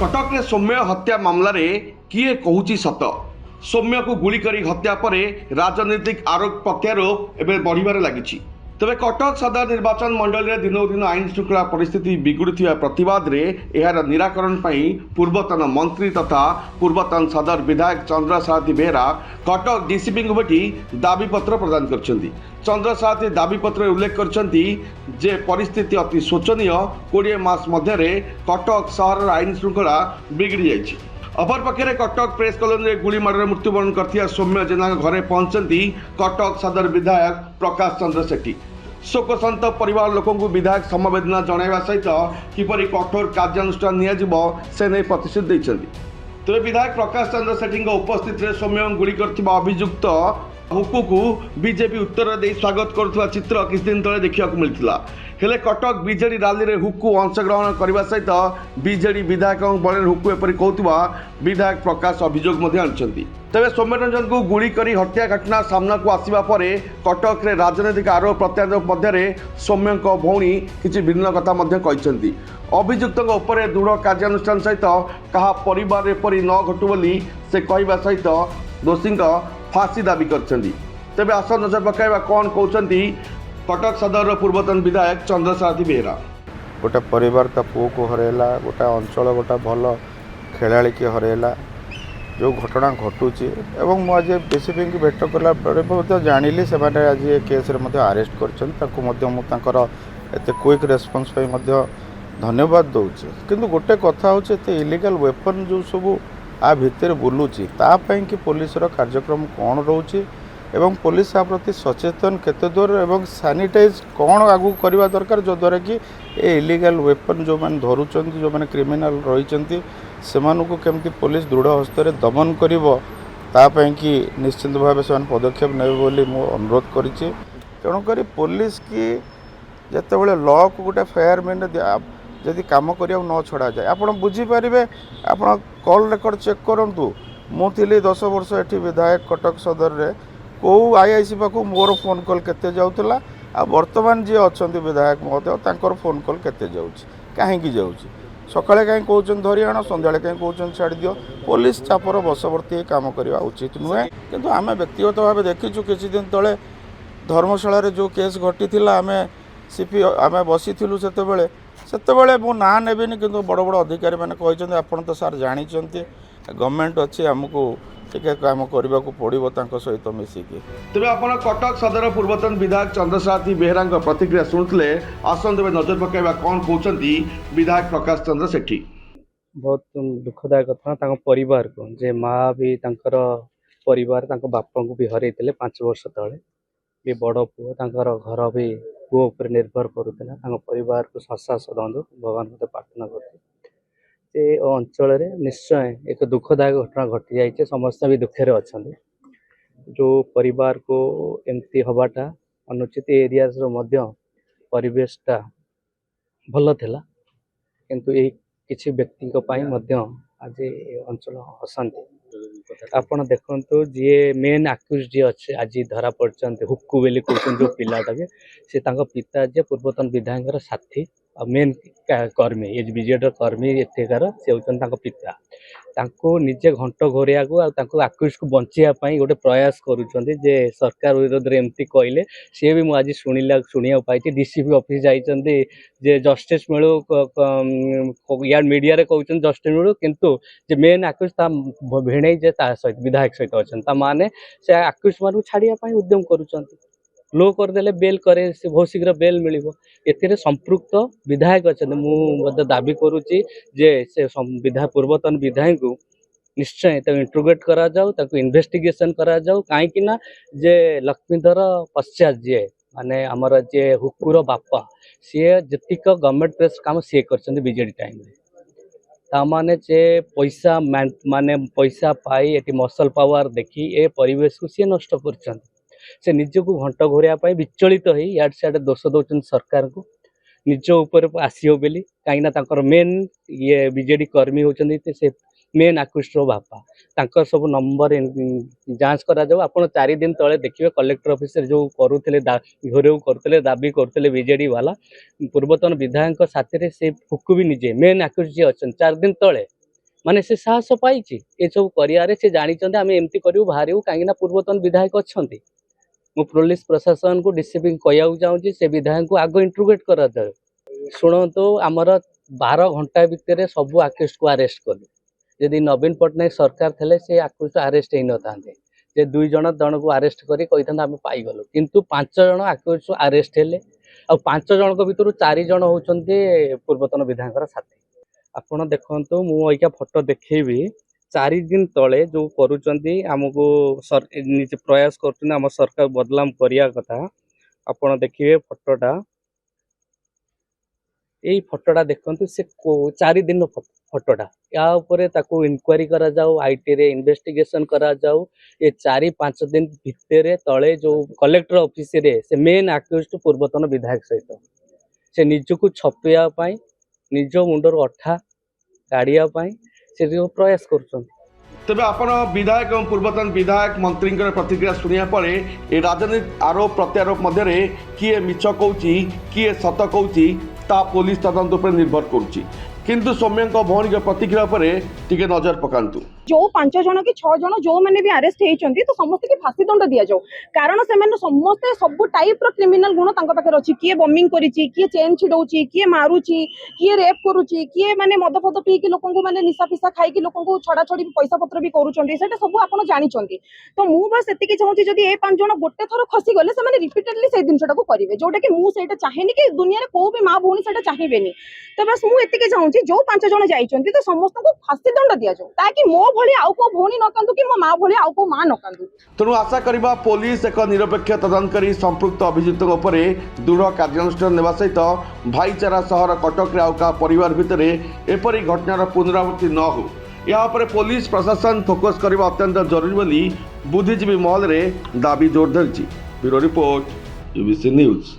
कटक रे सौम्य हत्या मामला रे किए कहूची सत सौम्य को गुली करी हत्या परे राजनीतिक आरोप प्रत्यारोप एवं बढ़िबार लागिछि। तेरे कटक सदर निर्वाचन मंडल में दिनों दिन आईन श्रृंखला परिस्थिति बिगुड़ुवा प्रतिवाद रे एहार निराकरण पई पूर्वतन मंत्री तथा पूर्वतन सदर विधायक चंद्र सारथी बेहरा कटक डीसीपी को भेटी दाबीपत्र प्रदान करछन्ती। चंद्र सारथी दाबीपत्र उल्लेख करछन्ती जे परिस्थिति अति शोचनीय 20 मास मध्य कटक सहर आईन श्रृंखला बिगड़ी जाइछि। अपर पक्षे कटक प्रेस कॉलोनी में गुड़ीमाड़ मृत्युवरण कर सौम्य जेना घरे पहुंचती कटक सदर विधायक प्रकाश चंद्र सेठी। शोकसंत परिवार लोक विधायक समवेदना जनवा सहित किपरि कठोर कार्यानुष्ठान नियाजिबो से नहीं प्रतिश्रुति देइछन्ति। तेरे विधायक प्रकाश चंद्र सेठी उपस्थित में सौम्य गुली करथिबा अभियुक्त हुक्कू को बीजेपी उत्तर दे स्वागत करुवा चित्र किछ दिन तले देखा मिलता। हेले कटक बीजेडी रैली रे हुक्कू अंशग्रहण करने सहित बीजेडी विधायक बल हुक्कू एपरी कहूथिबा विधायक प्रकाश अभियोग आनिछन्ति। तेज सौम्यरंजन को गुली करी हत्या घटना सामना को आसिबा परे कटक रे राजनीतिक आरोप प्रत्यारोप मध्य सौम्य भौणी किछि भिन्न कथा कहिसन्ति। अभियुक्त उपरे दृढ़ कार्यानुष्ठान सहित कहा परिवार एपरी न घटू बोली से कहवा सहित दोषी फांसी दाबी करछन्ति। तेबे आस नजर पकाइबा कौन कहउछन्ति कटक सदर पूर्वतन विधायक चंद्र सारथी बेहरा। गोटे परिवार ता पुओ को हरेला, गोटे अंचल गोटे भल खेलाड़ी की हरेला जो घटना घटुची एवं मु आज डीसीपी की भेट कला जानिली से आज ये केस रे अरेस्ट कर एते क्विक रेस्पॉन्स पे धन्यवाद दूचे। किंतु गोटे कथा होचे एते इलीगल वेपन जो सब आ भितर बुलूची तापाई कि पुलिस कार्यक्रम कौन रोचे एवं पुलिस आ प्रति सचेतन केते दूर एवं सैनिटाइज कौन आगू करवा दरकार जो द्वारा कि ए इलीगल वेपन जो मैंने धरुंच जो मैंने क्रिमिनाल रही से केमती पुलिस दृढ़ हस्तर दमन करें कि निश्चित भाव से पदक्षेप ने बोली मु अनुरोध करी। तेणुक पुलिस की जिते लॉ को गोटे फेयर मैन जदि कम कर न छड़ा जाए आप बुझीपारे आप कॉल रेकर्ड चेक करूँ मुझे 10 वर्ष ये विधायक कटक सदर रे कौ आईआईसी पाक मोर फोन कॉल केते जाउतला आ वर्तमान जी अच्छा विधायक महोदय फोन कॉल केते जाउछि कहीं जाउछि सकाळे कहीं कहउछन धरी आण संध्याळे कहीं कहउछन छाड़ दियो। पुलिस चापर बसवर्ती काम करवा उचित नुहे। किंतु आम व्यक्तिगत भाव देखीचु किछि दिन तले धर्मशाला रे जो केस घटी थिला आमे सीपी आमे बसिथिलु सेतेबेले मो ना नेबिनी किंतु बड़ बड़ अधिकारी माने कहिसथि आपण तो सार जानिचंती गवर्नमेंट अछि हमकु टिके काम करबा को पड़िबो तांको सहित मिसिकी। तेबे आपण कटक सदर पूर्वतन विधायक चंद्र सारथी बेहरा प्रतिक्रिया शुणुले आसन तेबे नजर पकाइबा कौन कहउछन्ती विधायक प्रकाश चंद्र सेठी। बहुत दुखदायक कथा तांको परिवार को जे माँ भी तांकर परिवार तांको बापा को भी हरैतिले 5 वर्ष तले ये बड़ पुओ तांकर घर भी पुओ उपर निर्भर करुला तांको परिवार को साहस दंदु भगवान को प्रार्थना करते। से अंचल रे निश्चय एक दुखदायक घटना घटी जाइए समस्त भी दुखे अच्छा जो परिवार को एमती हवाटा अनुचित एरिया परिवेशटा भल थिला किंतु यही किसी व्यक्ति आज अंचल अशांति आपण देखु जी मेन आक्यूज जी अच्छे आज धरा पड़ते हुक्कू बेली कहते जो पिलाटा के से पिता जे पूर्वतन विधायक साथी मेन कर्मी एज बीजेडी कर्मी एथेकार से होता पिता तांको निजे घंट घोरिया को आक्यूज को बचाई गोटे प्रयास करुँचे जे सरकार विरोध में एमती कहले सी भी मुझे शुणा पाई डीसीपी ऑफिस जाइए जे जस्टिस मिलू या मीडिया रे कहते जस्टिस मिलू किंतु जे मेन आक्यूज भिड़े जे सहित विधायक सहित अच्छा माने से आक्यूज मान छाड़िया उद्यम करुँच लो करदे बेल करे से बहुत शीघ्र बेल मिलिबो एथिरे संपृक्त विधायक अच्छा मुझे दाबी करुच्ची जे से पूर्वतन विधायक को निश्चय इंट्रोगेट करा जाऊ इन्वेस्टिगेशन करा जाऊ कहीं ना जे लक्ष्मीधर पश्चात जे माने आमर जे हुक्कुर बापा सी जतिक गवर्नमेंट प्रेस काम सी कर बीजेडी टाइम ताने जे पैसा माने पैसा पाई एटी मसल पावर देखी ए परिवेश को सी नष्ट कर से निजको घंट घोरिया विचलित हो याड सियाड दोष दौरान सरकार को निज उपर आसीओ बेली कहीं मेन ये बीजेडी कर्मी होती से मेन आकृष्ट बापा तांकर सब नंबर जांच करा जाऊ। आपण 4 दिन तले देखिए कलेक्टर ऑफिस जो करुले घोरेऊ करते दाबी करते बीजेडी वाला पूर्वतन विधायक साथी से हुक्कू भी निजे मेन आकृष्ट जी अच्छा 4 दिन तले ମାନେ ସେ ସାହସ ପାଇଛି ଏସବୁ କରିବାରେ। ସେ ଜାଣିଛନ୍ତି ଆମେ ଏମିତି କରିବୁ ବାହାରିବୁ, କାହିଁକିନା ପୂର୍ବତନ ବିଧାୟକ ଅଛନ୍ତି। ମୁଁ ପୋଲିସ ପ୍ରଶାସନକୁ ଡିସିପି କହିବାକୁ ଚାହୁଁଛି ସେ ବିଧାୟକଙ୍କୁ ଆଗ ଇଣ୍ଟ୍ରୋଗେଟ୍ କରାଯାଉ। ଶୁଣନ୍ତୁ, ଆମର 12 ଘଣ୍ଟା ଭିତରେ ସବୁ ଆକ୍ୟୁଜକୁ ଆରେଷ୍ଟ କଲୁ। ଯଦି ନବୀନ ପଟ୍ଟନାୟକ ସରକାର ଥିଲେ ସେ ଆକ୍ୟୁଜ ଆରେଷ୍ଟ ହେଇନଥାନ୍ତେ। ଯେ 2 ଜଣ ଜଣକୁ ଆରେଷ୍ଟ କରି କହିଥାନ୍ତେ ଆମେ ପାଇଗଲୁ, କିନ୍ତୁ 5 ଜଣ ଆକ୍ୟୁଜ ଆରେଷ୍ଟ ହେଲେ। ଆଉ 5 ଜଣଙ୍କ ଭିତରୁ 4 ଜଣ ହଉଛନ୍ତି ପୂର୍ବତନ ବିଧାୟକର ସାଥୀ। ଆପଣ ଦେଖନ୍ତୁ, ମୁଁ ଏଇକା ଫଟୋ ଦେଖେଇବି। 4 ଦିନ ତଳେ ଯୋଉ କରୁଛନ୍ତି ଆମକୁ ନିଜେ ପ୍ରୟାସ କରୁଛନ୍ତି ଆମ ସରକାର ବଦନାମ କରିବା କଥା। ଆପଣ ଦେଖିବେ ଫଟୋଟା, ଏଇ ଫଟୋଟା ଦେଖନ୍ତୁ। ସେ 4 ଦିନ ଫଟୋଟା, ୟା ଉପରେ ତାକୁ ଇନକ୍ୱାରି କରାଯାଉ, ଆଇଟିରେ ଇନଭେଷ୍ଟିଗେସନ କରାଯାଉ। ଏ 4-5 ଦିନ ଭିତରେ ତଳେ ଯୋଉ କଲେକ୍ଟର ଅଫିସରେ ସେ ମେନ୍ ଆକ୍ୟୁଜଡ ପୂର୍ବତନ ବିଧାୟକ ସହିତ ସେ ନିଜକୁ ଛପେଇବା ପାଇଁ, ନିଜ ମୁଣ୍ଡରୁ ଅଠା କାଢିବା ପାଇଁ ସେ ଯୋଉ ପ୍ରୟାସ କରୁଛନ୍ତି। ତେବେ ଆପଣ ବିଧାୟକ ଏବଂ ପୂର୍ବତନ ବିଧାୟକ ମନ୍ତ୍ରୀଙ୍କର ପ୍ରତିକ୍ରିୟା ଶୁଣିବା ପରେ ଏ ରାଜନୀତି ଆରୋପ ପ୍ରତ୍ୟାରୋପ ମଧ୍ୟରେ କିଏ ମିଛ କହୁଛି କିଏ ସତ କହୁଛି ତାହା ପୋଲିସ ତଦନ୍ତ ଉପରେ ନିର୍ଭର କରୁଛି। କିନ୍ତୁ ସୌମ୍ୟଙ୍କ ଭଉଣୀଙ୍କ ପ୍ରତିକ୍ରିୟା ଉପରେ ଟିକେ ନଜର ପକାନ୍ତୁ। जो 5 जन कि 6 जन जो मैंने भी अरेस्ट होइचंती तो समस्त की फांसी दंड दिया जाओ, कारण से मैंने समस्त सब टाइप रो क्रिमिनल गुण तांको पाखे अछि। किए बॉम्बिंग करिछि, किए चेन छिडौछि, किए मारुछि, किए रेप करूछि, किए माने मद फद पी के लोकन को माने निशा फिसा खाई के लोकन को छड़ा छड़ी पैसा पत्र भी करूछंती। सेटा सब आपण जानिछंती। तो मु बस एति कि चाहूछि जदी ए 5 जन गोटे थरो खसी गले से माने रिपीटेडली से दिनसटा को करिवे, जोटा कि मु सेटा चाहेनी कि दुनिया रे को भी मां भौणी सेटा चाहेबेनी। तो बस मु एति कि चाहूछि जो 5 जन जाइछंती तो समस्त को फांसी दंड दिया जाओ, ताकि मो भली आउ को भौणी न कांदु कि मो मां भली आउ को मां न कांदु। तेणु आशा करवा पुलिस एक निरपेक्ष तदंत कर संपृक्त अभियुक्तों उपर दृढ़ कार्यानुष्ठान नेवा सहित भाईचारा सहर कटक आउ का परिवार भितर एपरी घटनार पुनरावृत्ति न हो या पुलिस प्रशासन फोकस करने अत्यंत जरूरी बोली बुद्धिजीवी महल में दाबी जोर धरी। Bureau report, UBC news.